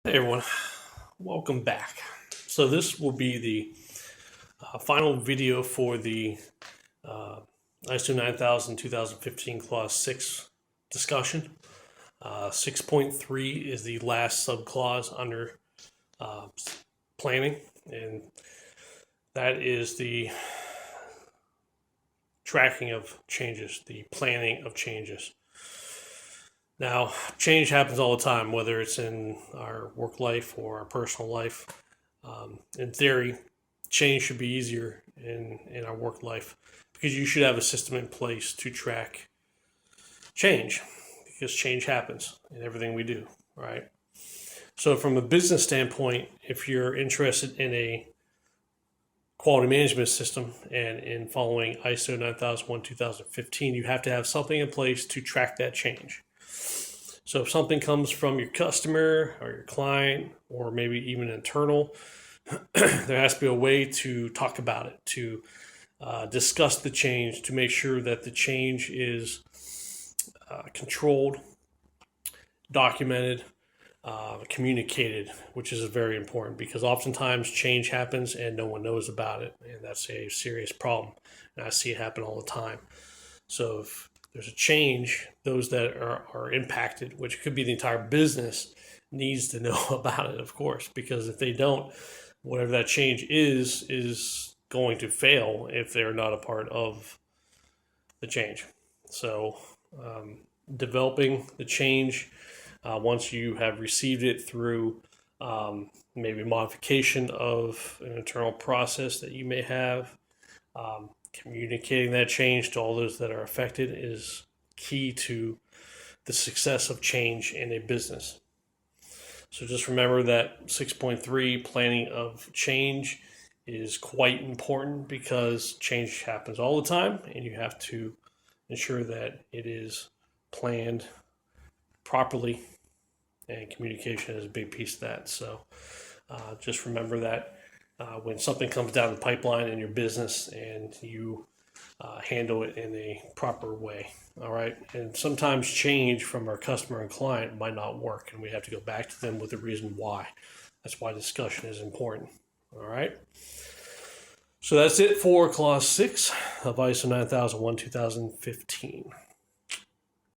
Hey everyone, welcome back. So this will be the final video for the uh, ISO 9000 2015 Clause 6 discussion. 6.3 is the last subclause under uh, planning, and that is the tracking of changes, the planning of changes. Now, change happens all the time, whether it's in our work life or our personal life. In theory, change should be easier in our work life because you should have a system in place to track change because change happens in everything we do, right? So, from a business standpoint, if you're interested in a quality management system and in following ISO 9001 2015, you have to have something in place to track that change. So if something comes from your customer or your client or maybe even internal, there has to be a way to talk about it, to discuss the change, to make sure that the change is controlled, documented, communicated, which is very important because oftentimes change happens and no one knows about it, and that's a serious problem. And I see it happen all the time. So if there's a change, those that are impacted, which could be the entire business, needs to know about it, of course, because if they don't, whatever that change is going to fail if they're not a part of the change. So developing the change once you have received it through maybe modification of an internal process that you may have, communicating that change to all those that are affected is key to the success of change in a business. So just remember that 6.3 planning of change is quite important because change happens all the time and you have to ensure that it is planned properly, and communication is a big piece of that. So just remember that when something comes down the pipeline in your business and you handle it in a proper way. All right. And sometimes change from our customer and client might not work, and we have to go back to them with the reason why. That's why discussion is important. All right. So that's it for Clause 6 of ISO 9001 2015.